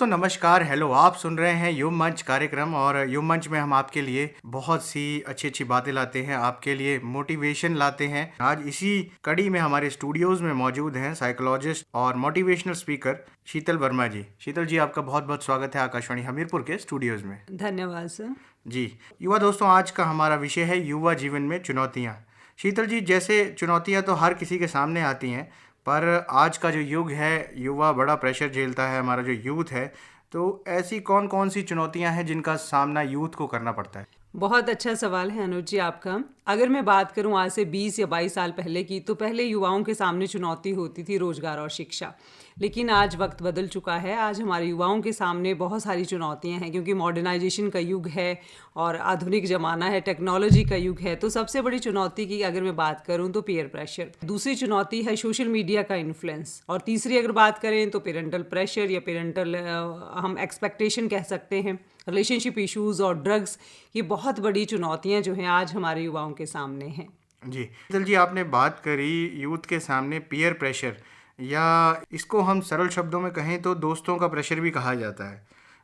दोस्तों नमस्कार, हेलो। आप सुन रहे हैं युव मंच कार्यक्रम और युव मंच में हम आपके लिए बहुत सी अच्छी अच्छी बातें लाते हैं, आपके लिए मोटिवेशन लाते हैं। आज इसी कड़ी में हमारे स्टूडियोज में मौजूद हैं साइकोलॉजिस्ट और मोटिवेशनल स्पीकर शीतल वर्मा जी। शीतल जी, आपका बहुत बहुत स्वागत है आकाशवाणी हमीरपुर के स्टूडियोज में। धन्यवाद सर। जी युवा दोस्तों, आज का हमारा विषय है युवा जीवन में चुनौतियाँ। शीतल जी, जैसे चुनौतियाँ तो हर किसी के सामने आती हैं, पर आज का जो युग है, युवा बड़ा प्रेशर झेलता है, हमारा जो यूथ है। तो ऐसी कौन कौन सी चुनौतियाँ हैं जिनका सामना यूथ को करना पड़ता है? बहुत अच्छा सवाल है अनुज जी आपका। अगर मैं बात करूं आज से 20 या 22 साल पहले की, तो पहले युवाओं के सामने चुनौती होती थी रोजगार और शिक्षा। लेकिन आज वक्त बदल चुका है। आज हमारे युवाओं के सामने बहुत सारी चुनौतियां हैं, क्योंकि मॉडर्नाइजेशन का युग है और आधुनिक ज़माना है, टेक्नोलॉजी का युग है। तो सबसे बड़ी चुनौती की अगर मैं बात करूं तो पीयर प्रेशर, दूसरी चुनौती है सोशल मीडिया का इन्फ्लुएंस, और तीसरी अगर बात करें तो पेरेंटल प्रेशर या पेरेंटल हम एक्सपेक्टेशन कह सकते हैं, रिलेशनशिप इश्यूज और ड्रग्स। ये बहुत बड़ी चुनौतियां जो हैं आज हमारे युवाओं के सामने हैं। जी शीतल जी, आपने बात करी यूथ के सामने पीयर प्रेशर, या इसको हम सरल शब्दों में कहें तो दोस्तों का प्रेशर भी कहा जाता है।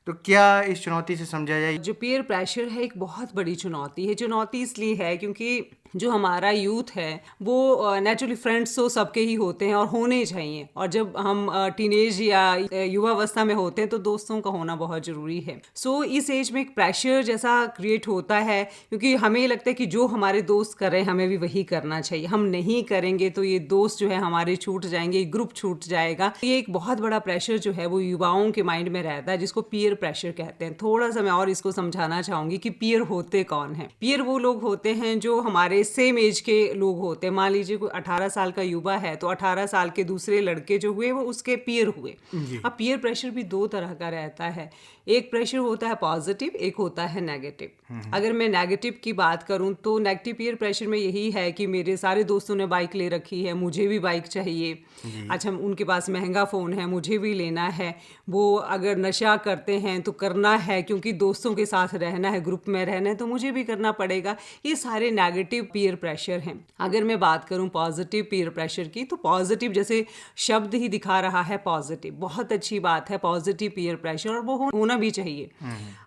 तो क्या इस चुनौती से समझा जाए? जो पीयर प्रेशर है एक बहुत बड़ी चुनौती है। चुनौती इसलिए है क्योंकि जो हमारा यूथ है वो नेचुरली फ्रेंड्स तो सबके ही होते हैं और होने चाहिए, और जब हम टीनेज या युवावस्था में होते हैं तो दोस्तों का होना बहुत ज़रूरी है। सो इस एज में एक प्रेशर जैसा क्रिएट होता है, क्योंकि हमें लगता है कि जो हमारे दोस्त कर रहे हैं हमें भी वही करना चाहिए। हम नहीं करेंगे तो ये दोस्त जो है हमारे छूट जाएंगे, ग्रुप छूट जाएगा। ये एक बहुत बड़ा प्रेशर जो है वो युवाओं के माइंड में रहता है, जिसको पीयर प्रेशर कहते हैं। थोड़ा सा मैं और इसको समझाना चाहूँगी कि पीयर होते कौन है। पीयर वो लोग होते हैं जो हमारे सेम एज के लोग होते हैं। मान लीजिए कोई 18 साल का युवा है तो 18 साल के दूसरे लड़के जो हुए वो उसके पीयर हुए। अब पीयर प्रेशर भी दो तरह का रहता है। एक प्रेशर होता है पॉजिटिव, एक होता है नेगेटिव। अगर मैं नेगेटिव की बात करूं तो नेगेटिव पीयर प्रेशर में यही है कि मेरे सारे दोस्तों ने बाइक ले रखी है, मुझे भी बाइक चाहिए। अच्छा, उनके पास महंगा फ़ोन है, मुझे भी लेना है। वो अगर नशा करते हैं तो करना है, क्योंकि दोस्तों के साथ रहना है, ग्रुप में रहना है, तो मुझे भी करना पड़ेगा। ये सारे नेगेटिव पीयर प्रेशर हैं। अगर मैं बात करूं पॉजिटिव पीयर प्रेशर की, तो पॉजिटिव जैसे शब्द ही दिखा रहा है, पॉजिटिव बहुत अच्छी बात है, पॉजिटिव पीयर प्रेशर, और वो होना भी चाहिए।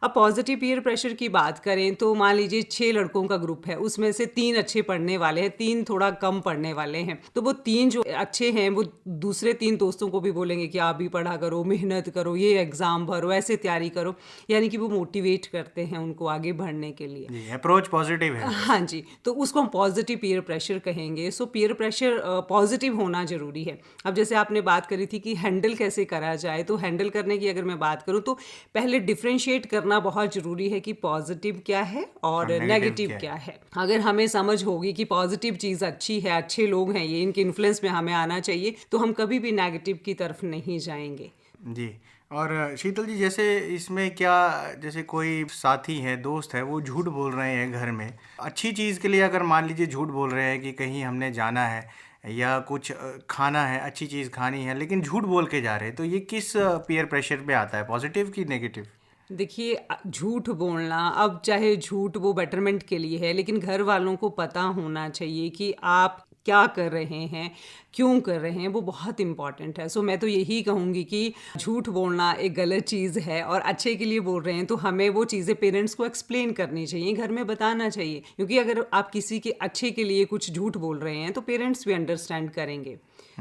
अब पॉजिटिव पीयर प्रेशर की बात करें तो मान लीजिए 6 लड़कों का ग्रुप है, उसमें से 3 अच्छे पढ़ने वाले हैं, 3 थोड़ा कम पढ़ने वाले हैं। तो वो 3 जो अच्छे हैं वो दूसरे 3 दोस्तों को भी बोलेंगे कि आप भी पढ़ा करो, मेहनत करो, ये एग्जाम भरो, ऐसे तैयारी करो। यानी कि वो मोटिवेट करते हैं उनको आगे बढ़ने के लिए। अप्रोच पॉजिटिव है। हाँ जी, तो उसको हम पॉजिटिव पीयर प्रेशर कहेंगे। सो पीयर प्रेशर पॉजिटिव होना जरूरी है। अब जैसे आपने बात करी थी कि हैंडल कैसे करा जाए, तो हैंडल करने की अगर मैं बात करूँ तो पहले डिफ्रेंशिएट करना बहुत ज़रूरी है कि पॉजिटिव क्या है और नेगेटिव क्या है। अगर हमें समझ होगी कि पॉजिटिव चीज़ अच्छी है, अच्छे लोग हैं, ये इनके इन्फ्लुएंस में हमें आना चाहिए, तो हम कभी भी नेगेटिव की तरफ नहीं जाएंगे। जी, और शीतल जी, जैसे इसमें क्या, जैसे कोई साथी है, दोस्त है, वो झूठ बोल रहे हैं घर में अच्छी चीज़ के लिए, अगर मान लीजिए झूठ बोल रहे हैं कि कहीं हमने जाना है या कुछ खाना है, अच्छी चीज़ खानी है, लेकिन झूठ बोल के जा रहे हैं, तो ये किस पीयर प्रेशर पे आता है, पॉजिटिव की नेगेटिव? देखिए, झूठ बोलना, अब चाहे झूठ वो बेटरमेंट के लिए है, लेकिन घर वालों को पता होना चाहिए कि आप क्या कर रहे हैं, क्यों कर रहे हैं, वो बहुत इंपॉर्टेंट है। सो मैं तो यही कहूँगी कि झूठ बोलना एक गलत चीज़ है, और अच्छे के लिए बोल रहे हैं तो हमें वो चीज़ें पेरेंट्स को एक्सप्लेन करनी चाहिए, घर में बताना चाहिए। क्योंकि अगर आप किसी के अच्छे के लिए कुछ झूठ बोल रहे हैं तो पेरेंट्स भी अंडरस्टैंड करेंगे।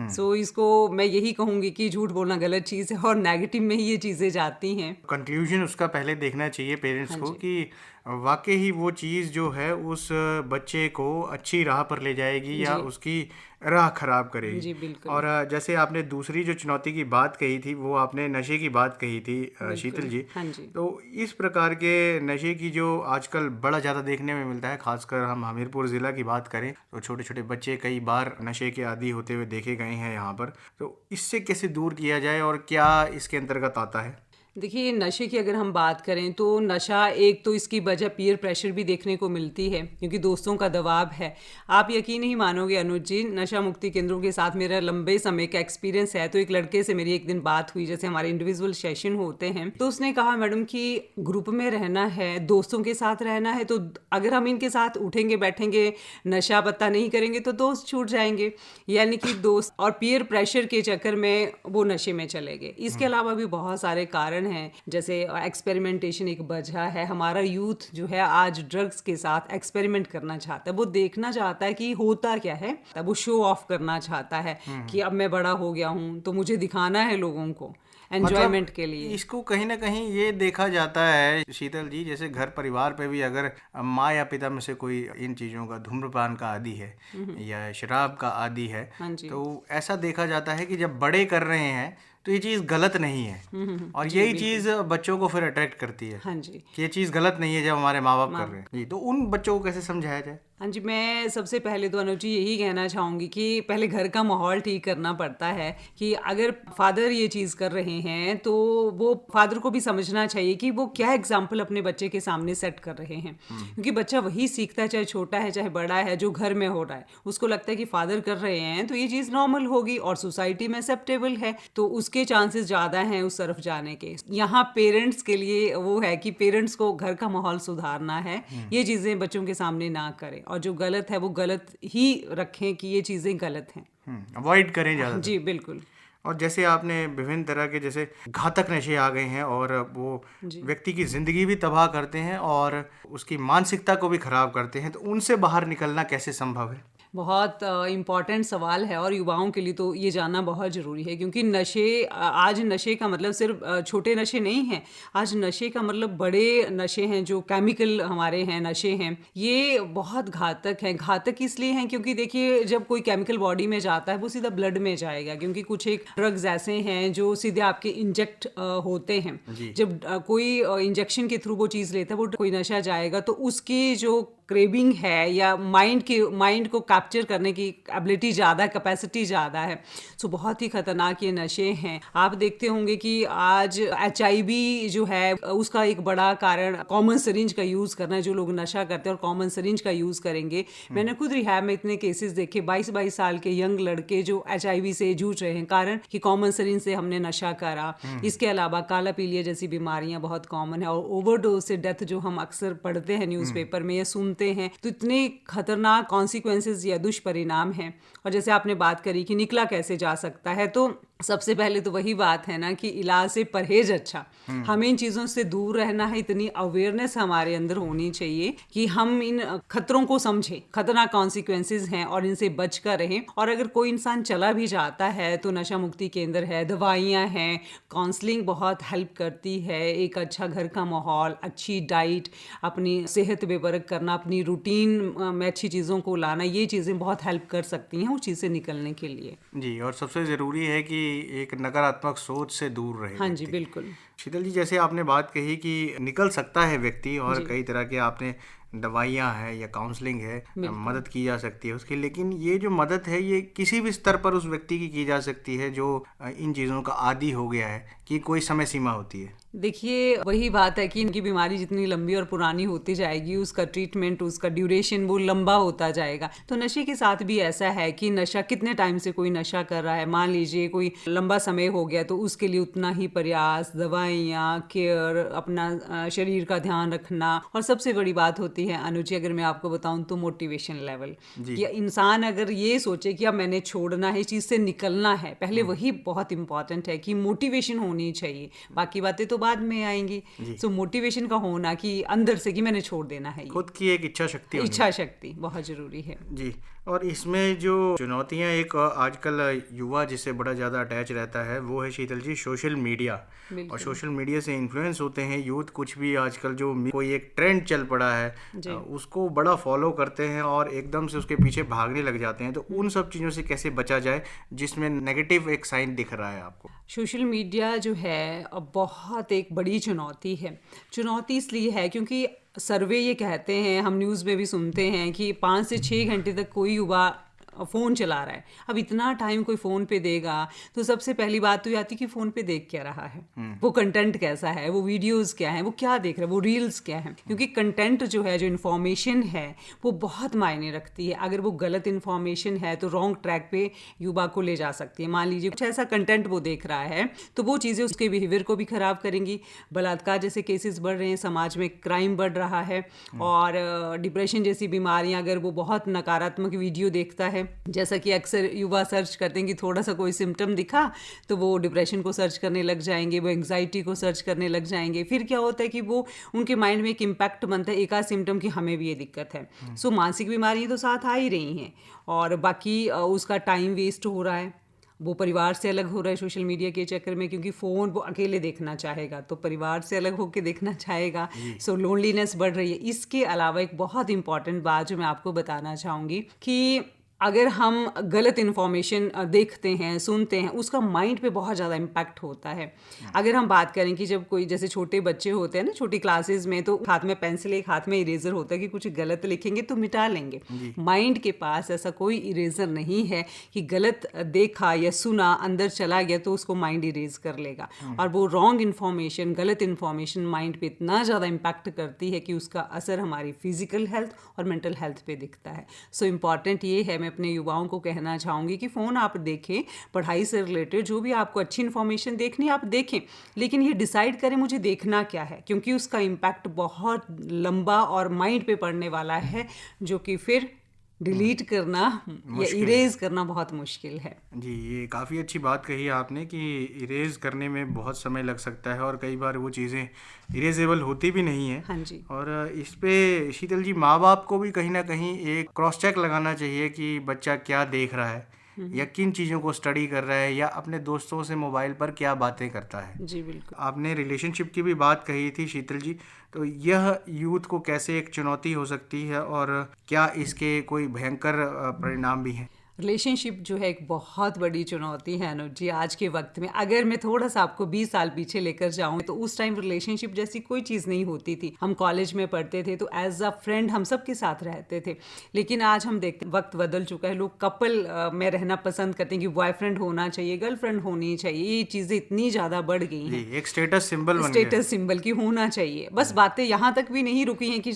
सो इसको मैं यही कहूँगी कि झूठ बोलना गलत चीज़ है और नेगेटिव में ही ये चीज़ें जाती हैं। कंक्लूजन उसका पहले देखना चाहिए पेरेंट्स को कि वाकई ही वो चीज़ जो है उस बच्चे को अच्छी राह पर ले जाएगी या उसकी राह खराब करेगी। जी बिल्कुल। और जैसे आपने दूसरी जो चुनौती की बात कही थी, वो आपने नशे की बात कही थी शीतल जी। हाँ जी। तो इस प्रकार के नशे की जो आजकल बड़ा ज़्यादा देखने में मिलता है, खासकर हम हमीरपुर ज़िला की बात करें तो छोटे छोटे बच्चे कई बार नशे के आदी होते हुए देखे गए हैं यहाँ पर। तो इससे कैसे दूर किया जाए और क्या इसके अंतर्गत आता है? देखिए, नशे की अगर हम बात करें तो नशा, एक तो इसकी वजह पीयर प्रेशर भी देखने को मिलती है, क्योंकि दोस्तों का दबाव है। आप यकीन नहीं मानोगे अनुज जी, नशा मुक्ति केंद्रों के साथ मेरा लंबे समय का एक्सपीरियंस है। तो एक लड़के से मेरी एक दिन बात हुई, जैसे हमारे इंडिविजुअल सेशन होते हैं, तो उसने कहा मैडम कि ग्रुप में रहना है, दोस्तों के साथ रहना है, तो अगर हम इनके साथ उठेंगे बैठेंगे, नशा पत्ता नहीं करेंगे तो दोस्त छूट जाएंगे। यानी कि दोस्त और पीयर प्रेशर के चक्कर में वो नशे में चले गए। इसके अलावा भी बहुत सारे कारण कारण हैं, जैसे एक्सपेरिमेंटेशन एक वजह है। हमारा यूथ जो है आज ड्रग्स के साथ एक्सपेरिमेंट करना चाहता है, वो देखना चाहता है कि होता क्या है, वो शो ऑफ करना चाहता है कि अब मैं बड़ा हो गया हूँ तो मुझे दिखाना है लोगों को एंजॉयमेंट के लिए। इसको कहीं ना कहीं ये देखा जाता है शीतल जी, जैसे घर परिवार पे भी अगर माँ या पिता में से कोई इन चीज़ों का, धूम्रपान का आदी है या शराब का आदी है, हाँ जी। तो ऐसा देखा जाता है कि जब बड़े कर रहे हैं तो ये चीज़ गलत नहीं है, और यही चीज़ बच्चों को फिर अट्रैक्ट करती है हाँ जी। कि ये चीज़ गलत नहीं है जब हमारे माँ बाप कर रहे हैं जी। तो उन बच्चों को कैसे समझाया जाए? हाँ जी, मैं सबसे पहले तो अनुज जी यही कहना चाहूँगी कि पहले घर का माहौल ठीक करना पड़ता है कि अगर फादर ये चीज़ कर रहे हैं तो वो फादर को भी समझना चाहिए कि वो क्या एग्जाम्पल अपने बच्चे के सामने सेट कर रहे हैं, क्योंकि बच्चा वही सीखता है, चाहे छोटा है चाहे बड़ा है, जो घर में हो रहा है। उसको लगता है कि फादर कर रहे हैं तो ये चीज़ नॉर्मल होगी और सोसाइटी में एक्सेप्टेबल है, तो उसके चांसेस ज़्यादा हैं उस तरफ जाने के। यहाँ पेरेंट्स के लिए वो है कि पेरेंट्स को घर का माहौल सुधारना है, ये चीज़ें बच्चों के सामने ना करें, और जो गलत है वो गलत ही रखें कि ये चीज़ें गलत हैं। अवॉइड करें ज़्यादा। जी बिल्कुल। और जैसे आपने विभिन्न तरह के जैसे घातक नशे आ गए हैं और वो व्यक्ति की ज़िंदगी भी तबाह करते हैं और उसकी मानसिकता को भी ख़राब करते हैं, तो उनसे बाहर निकलना कैसे संभव है? बहुत इम्पॉर्टेंट सवाल है और युवाओं के लिए तो ये जानना बहुत ज़रूरी है, क्योंकि नशे आज नशे का मतलब सिर्फ छोटे नशे नहीं हैं। आज नशे का मतलब बड़े नशे हैं, जो केमिकल हमारे हैं नशे हैं, ये बहुत घातक हैं। घातक इसलिए हैं क्योंकि देखिए जब कोई केमिकल बॉडी में जाता है वो सीधा ब्लड में जाएगा, क्योंकि कुछ एक ड्रग्स ऐसे हैं जो सीधे आपके इंजेक्ट होते हैं। जब कोई इंजेक्शन के थ्रू वो चीज़ लेता है, वो कोई नशा जाएगा तो उसकी जो क्रेविंग है या माइंड को कैप्चर करने की एबिलिटी ज़्यादा है, कैपेसिटी ज़्यादा है। सो बहुत ही ख़तरनाक ये नशे हैं। आप देखते होंगे कि आज HIV जो है उसका एक बड़ा कारण कॉमन सिरिंज का यूज़ करना है। जो लोग नशा करते हैं और कॉमन सिरिंज का यूज़ करेंगे, मैंने खुद रिहैब में इतने केसेस देखे, 22-22 साल के यंग लड़के जो HIV से जूझ रहे हैं, कारण कि कॉमन सिरिंज से हमने नशा करा। इसके अलावा काला पीलिया जैसी बीमारियां बहुत कॉमन है, और ओवरडोज से डेथ जो हम अक्सर पढ़ते हैं न्यूज़पेपर में या सुनते हैं, तो इतने खतरनाक कॉन्सिक्वेंसेस या दुष्परिणाम हैं। और जैसे आपने बात करी कि निकला कैसे जा सकता है, तो सबसे पहले तो वही बात है ना कि इलाज से परहेज अच्छा। हमें इन चीज़ों से दूर रहना है, इतनी अवेयरनेस हमारे अंदर होनी चाहिए कि हम इन खतरों को समझें, खतरनाक कॉन्सिक्वेंसेस हैं और इनसे बच कर रहें। और अगर कोई इंसान चला भी जाता है तो नशा मुक्ति केंद्र है, दवाइयाँ हैं, काउंसलिंग बहुत हेल्प करती है। एक अच्छा घर का माहौल, अच्छी डाइट, अपनी सेहत बेबरक करना, अपनी रूटीन में अच्छी चीज़ों को लाना, ये चीज़ें बहुत हेल्प कर सकती हैं उस चीज़ से निकलने के लिए। जी, और सबसे ज़रूरी है कि एक नकारात्मक सोच से दूर रहे हाँ जी व्यक्ति। बिल्कुल। शीतल जी, जैसे आपने बात कही कि निकल सकता है व्यक्ति, और कई तरह के आपने दवाइयाँ हैं या काउंसलिंग है, मदद की जा सकती है उसकी, लेकिन ये जो मदद है ये किसी भी स्तर पर उस व्यक्ति की जा सकती है जो इन चीज़ों का आदी हो गया है, कि कोई समय सीमा होती है? देखिए वही बात है कि इनकी बीमारी जितनी लंबी और पुरानी होती जाएगी, उसका ट्रीटमेंट, उसका ड्यूरेशन वो लंबा होता जाएगा। तो नशे के साथ भी ऐसा है कि नशा कितने टाइम से कोई नशा कर रहा है, मान लीजिए कोई लंबा समय हो गया, तो उसके लिए उतना ही प्रयास, दवाइयाँ, केयर, अपना शरीर का ध्यान रखना। और सबसे बड़ी बात होती है अनुजी, अगर मैं आपको बताऊं तो मोटिवेशन लेवल, कि इंसान अगर ये सोचे कि अब मैंने छोड़ना है, इस चीज़ से निकलना है, पहले वही बहुत इंपॉर्टेंट है कि मोटिवेशन होनी चाहिए। बाकी बातें तो बाद में आएंगी। सो मोटिवेशन का होना कि अंदर से कि मैंने छोड़ देना है, खुद की एक इच्छा शक्ति होनी। इच्छा शक्ति बहुत जरूरी है जी। और इसमें जो चुनौतियां एक आजकल युवा जिससे बड़ा ज़्यादा अटैच रहता है वो है शीतल जी सोशल मीडिया। और सोशल मीडिया से इन्फ्लुएंस होते हैं यूथ, कुछ भी आजकल जो कोई एक ट्रेंड चल पड़ा है उसको बड़ा फॉलो करते हैं और एकदम से उसके पीछे भागने लग जाते हैं। तो उन सब चीज़ों से कैसे बचा जाए जिसमें नेगेटिव एक साइन दिख रहा है आपको? सोशल मीडिया जो है अब बहुत एक बड़ी चुनौती है। चुनौती इसलिए है क्योंकि सर्वे ये कहते हैं, हम न्यूज़ में भी सुनते हैं कि 5 से 6 घंटे तक कोई युवा फ़ोन चला रहा है। अब इतना टाइम कोई फ़ोन पे देगा तो सबसे पहली बात तो ये आती है कि फ़ोन पे देख क्या रहा है, वो कंटेंट कैसा है, वो वीडियोस क्या है, वो क्या देख रहा है, वो रील्स क्या है। क्योंकि कंटेंट जो है, जो इन्फॉर्मेशन है, वो बहुत मायने रखती है। अगर वो गलत इन्फॉर्मेशन है तो रॉन्ग ट्रैक पे युवा को ले जा सकती है। मान लीजिए कुछ ऐसा कंटेंट वो देख रहा है तो वो चीज़ें उसके बिहेवियर को भी ख़राब करेंगी। बलात्कार जैसे केसेस बढ़ रहे हैं, समाज में क्राइम बढ़ रहा है, और डिप्रेशन जैसी बीमारियाँ, अगर वो बहुत नकारात्मक वीडियो देखता है है। जैसा कि अक्सर युवा सर्च करते हैं कि थोड़ा सा कोई सिम्टम दिखा तो वो डिप्रेशन को सर्च करने लग जाएंगे, वो एंग्जाइटी को सर्च करने लग जाएंगे। फिर क्या होता है कि वो उनके माइंड में एक इम्पैक्ट बनता है एक आध सिम्टम कि हमें भी ये दिक्कत है। सो मानसिक बीमारियाँ तो साथ आ ही रही हैं, और बाकी उसका टाइम वेस्ट हो रहा है, वो परिवार से अलग हो रहा है सोशल मीडिया के चक्कर में, क्योंकि फ़ोन वो अकेले देखना चाहेगा तो परिवार से अलग होकर देखना चाहेगा। सो लोनलीनेस बढ़ रही है। इसके अलावा एक बहुत इंपॉर्टेंट बात जो मैं आपको बताना चाहूँगी कि अगर हम गलत इन्फॉर्मेशन देखते हैं, सुनते हैं, उसका माइंड पे बहुत ज़्यादा इम्पैक्ट होता है। अगर हम बात करें कि जब कोई जैसे छोटे बच्चे होते हैं ना, छोटी क्लासेस में, तो हाथ में पेंसिल, एक हाथ में इरेजर होता है कि कुछ गलत लिखेंगे तो मिटा लेंगे। माइंड के पास ऐसा कोई इरेजर नहीं है कि गलत देखा या सुना अंदर चला गया तो उसको माइंड इरेज कर लेगा। और वो रॉन्ग इन्फॉर्मेशन, गलत इन्फॉर्मेशन माइंड पे इतना ज़्यादा इम्पैक्ट करती है कि उसका असर हमारी फिजिकल हेल्थ और मेंटल हेल्थ पे दिखता है। सो इम्पॉर्टेंट ये है, मैं अपने युवाओं को कहना चाहूँगी कि फ़ोन आप देखें, पढ़ाई से रिलेटेड जो भी आपको अच्छी इन्फॉर्मेशन देखनी है आप देखें, लेकिन ये डिसाइड करें मुझे देखना क्या है, क्योंकि उसका इम्पैक्ट बहुत लंबा और माइंड पे पड़ने वाला है, जो कि फिर डिलीट करना या इरेज करना बहुत मुश्किल है। जी, ये काफ़ी अच्छी बात कही आपने कि इरेज करने में बहुत समय लग सकता है और कई बार वो चीज़ें इरेजेबल होती भी नहीं है। हाँ जी। और इस पे शीतल जी, माँ बाप को भी कहीं ना कहीं एक क्रॉस चेक लगाना चाहिए कि बच्चा क्या देख रहा है या किन चीज़ों को स्टडी कर रहा है या अपने दोस्तों से मोबाइल पर क्या बातें करता है। जी बिल्कुल। आपने रिलेशनशिप की भी बात कही थी शीतल जी, तो यह यूथ को कैसे एक चुनौती हो सकती है और क्या इसके कोई भयंकर परिणाम भी हैं? रिलेशनशिप जो है एक बहुत बड़ी चुनौती है अनुज जी आज के वक्त में। अगर मैं थोड़ा सा आपको 20 साल पीछे लेकर जाऊं तो उस टाइम रिलेशनशिप जैसी कोई चीज़ नहीं होती थी। हम कॉलेज में पढ़ते थे तो एज अ फ्रेंड हम सब के साथ रहते थे, लेकिन आज हम देखते हैं वक्त बदल चुका है। लोग कपल में रहना पसंद करते हैं कि बॉयफ्रेंड होना चाहिए, गर्लफ्रेंड होनी चाहिए। ये चीज़ें इतनी ज़्यादा बढ़ गई हैं, एक स्टेटस सिंबल बन गया। स्टेटस सिंबल की होना चाहिए। बस बातें यहाँ तक भी नहीं रुकी हैं कि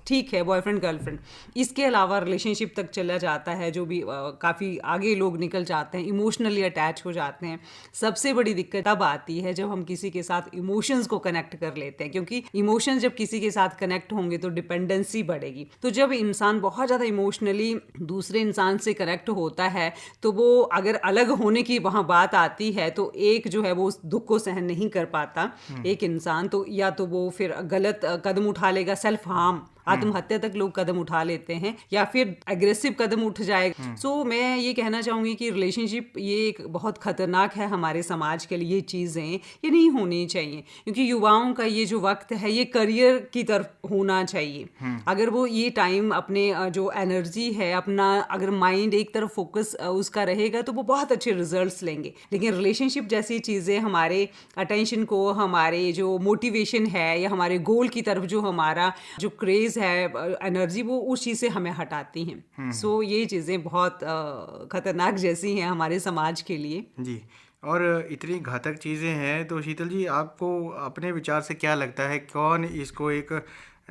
ठीक है बॉयफ्रेंड गर्लफ्रेंड, इसके अलावा रिलेशनशिप तक चला जाता है, जो भी काफ़ी आगे लोग निकल जाते हैं, इमोशनली अटैच हो जाते हैं। सबसे बड़ी दिक्कत तब आती है जब हम किसी के साथ इमोशंस को कनेक्ट कर लेते हैं, क्योंकि इमोशंस जब किसी के साथ कनेक्ट होंगे तो डिपेंडेंसी बढ़ेगी। तो जब इंसान बहुत ज़्यादा इमोशनली दूसरे इंसान से कनेक्ट होता है तो वो अगर अलग होने की वहाँ बात आती है तो एक जो है वो उस दुख को सहन नहीं कर पाता एक इंसान, तो या तो वो फिर गलत कदम उठा लेगा, सेल्फ हार्म, आत्महत्या तक लोग कदम उठा लेते हैं, या फिर एग्रेसिव कदम उठ जाएगा। सो मैं ये कहना चाहूँगी कि रिलेशनशिप ये एक बहुत खतरनाक है हमारे समाज के लिए। ये चीज़ें ये नहीं होनी चाहिए, क्योंकि युवाओं का ये जो वक्त है ये करियर की तरफ होना चाहिए। अगर वो ये टाइम अपने जो एनर्जी है, अपना अगर माइंड एक तरफ फोकस उसका रहेगा तो वो बहुत अच्छे रिजल्ट्स लेंगे। लेकिन रिलेशनशिप जैसी चीज़ें हमारे अटेंशन को, हमारे जो मोटिवेशन है या हमारे गोल की तरफ जो हमारा जो क्रेज है, एनर्जी, वो उस चीज़ से हमें हटाती हैं। सो ये चीज़ें बहुत खतरनाक जैसी हैं हमारे समाज के लिए। जी, और इतनी घातक चीज़ें हैं तो शीतल जी, आपको अपने विचार से क्या लगता है कौन इसको एक,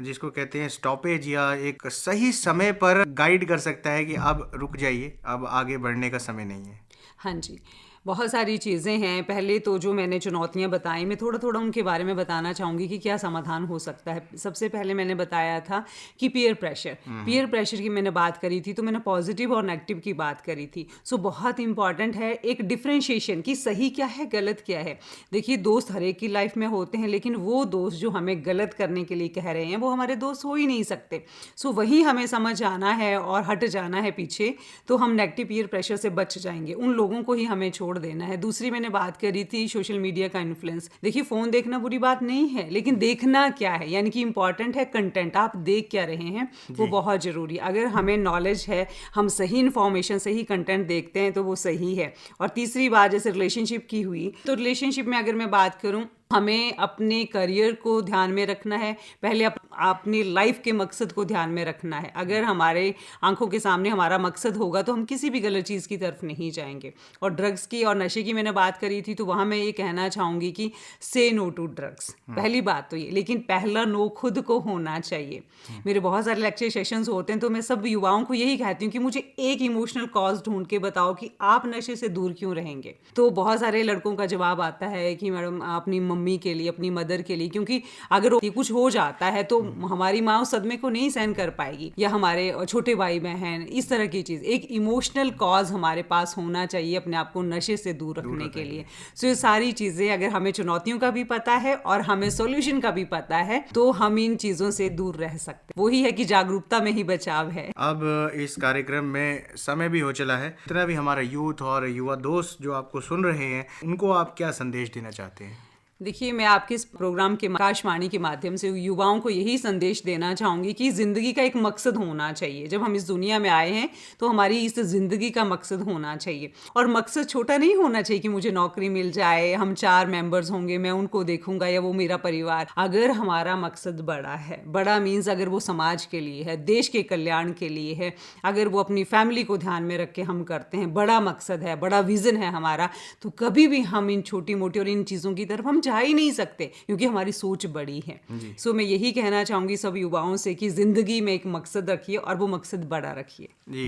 जिसको कहते हैं स्टॉपेज, या एक सही समय पर गाइड कर सकता है कि अब रुक जाइए, अब आगे बढ़ने का समय नहीं है? हाँ जी, बहुत सारी चीज़ें हैं। पहले तो जो मैंने चुनौतियां बताई, मैं थोड़ा थोड़ा उनके बारे में बताना चाहूँगी कि क्या समाधान हो सकता है। सबसे पहले मैंने बताया था कि पीयर प्रेशर की मैंने बात करी थी, तो मैंने पॉजिटिव और नेगेटिव की बात करी थी। सो बहुत इंपॉर्टेंट है एक डिफ्रेंशिएशन कि सही क्या है, गलत क्या है। देखिए, दोस्त हर एक की लाइफ में होते हैं, लेकिन वो दोस्त जो हमें गलत करने के लिए कह रहे हैं वो हमारे दोस्त हो ही नहीं सकते। सो वही हमें समझ आना है और हट जाना है पीछे, तो हम नेगेटिव पीयर प्रेशर से बच जाएंगे। उन लोगों को ही हमें छोड़ देना है। दूसरी मैंने बात करी थी सोशल मीडिया का इन्फ्लुएंस। देखिए, फोन देखना बुरी बात नहीं है, लेकिन देखना क्या है, यानी कि इंपॉर्टेंट है कंटेंट, आप देख क्या रहे हैं, वो बहुत जरूरी। अगर हमें नॉलेज है, हम सही इन्फॉर्मेशन, सही कंटेंट देखते हैं तो वो सही है। और तीसरी बात जैसे रिलेशनशिप की हुई, तो रिलेशनशिप में अगर मैं बात करूं, हमें अपने करियर को ध्यान में रखना है, पहले अपनी लाइफ के मकसद को ध्यान में रखना है। अगर हमारे आंखों के सामने हमारा मकसद होगा तो हम किसी भी गलत चीज़ की तरफ नहीं जाएंगे। और ड्रग्स की और नशे की मैंने बात करी थी, तो वहाँ मैं ये कहना चाहूँगी कि से नो टू ड्रग्स, पहली बात तो ये। लेकिन पहला नो खुद को होना चाहिए। मेरे बहुत सारे लेक्चर सेशंस होते हैं, तो मैं सब युवाओं को यही कहती हूँ कि मुझे एक इमोशनल कॉज ढूंढ के बताओ कि आप नशे से दूर क्यों रहेंगे। तो बहुत सारे लड़कों का जवाब आता है कि मैडम अपनी मम्मी के लिए, अपनी मदर के लिए, क्योंकि अगर कुछ हो जाता है तो हमारी माँ उस सदमे को नहीं सहन कर पाएगी, या हमारे छोटे भाई बहन, इस तरह की चीज़। एक इमोशनल कॉज हमारे पास होना चाहिए अपने आप को नशे से दूर रखने के लिए। सो ये सारी चीज़ें, अगर हमें चुनौतियों का भी पता है और हमें सॉल्यूशन का भी पता है, तो हम इन चीज़ों से दूर रह सकते हैं। वही है कि जागरूकता में ही बचाव है। अब इस कार्यक्रम में समय भी हो चला है, इतना भी हमारा यूथ और युवा दोस्त जो आपको सुन रहे हैं, उनको आप क्या संदेश देना चाहते हैं? देखिए, मैं आपके इस प्रोग्राम के आकाशवाणी के माध्यम से युवाओं को यही संदेश देना चाहूँगी कि ज़िंदगी का एक मकसद होना चाहिए। जब हम इस दुनिया में आए हैं तो हमारी इस ज़िंदगी का मकसद होना चाहिए, और मकसद छोटा नहीं होना चाहिए कि मुझे नौकरी मिल जाए, हम 4 मेंबर्स होंगे, मैं उनको देखूंगा या वो मेरा परिवार। अगर हमारा मकसद बड़ा है, बड़ा मीन्स अगर वो समाज के लिए है, देश के कल्याण के लिए है, अगर वो अपनी फैमिली को ध्यान में रख के हम करते हैं, बड़ा मकसद है, बड़ा विज़न है हमारा, तो कभी भी हम इन छोटी मोटी और इन चीज़ों की तरफ हम जा ही नहीं सकते, क्योंकि हमारी सोच बड़ी है। सो मैं यही कहना चाहूंगी सब युवाओं से कि जिंदगी में एक मकसद रखिए और वो मकसद बड़ा रखिए। जी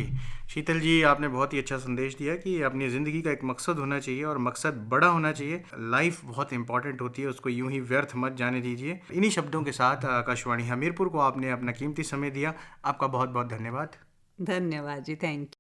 शीतल जी, आपने बहुत ही अच्छा संदेश दिया कि अपनी ज़िंदगी का एक मकसद होना चाहिए और मकसद बड़ा होना चाहिए। लाइफ बहुत इंपॉर्टेंट होती है, उसको यूं ही व्यर्थ मत जाने दीजिए। इन्हीं शब्दों के साथ आकाशवाणी हमीरपुर को आपने अपना कीमती समय दिया, आपका बहुत बहुत धन्यवाद। धन्यवाद जी, थैंक यू।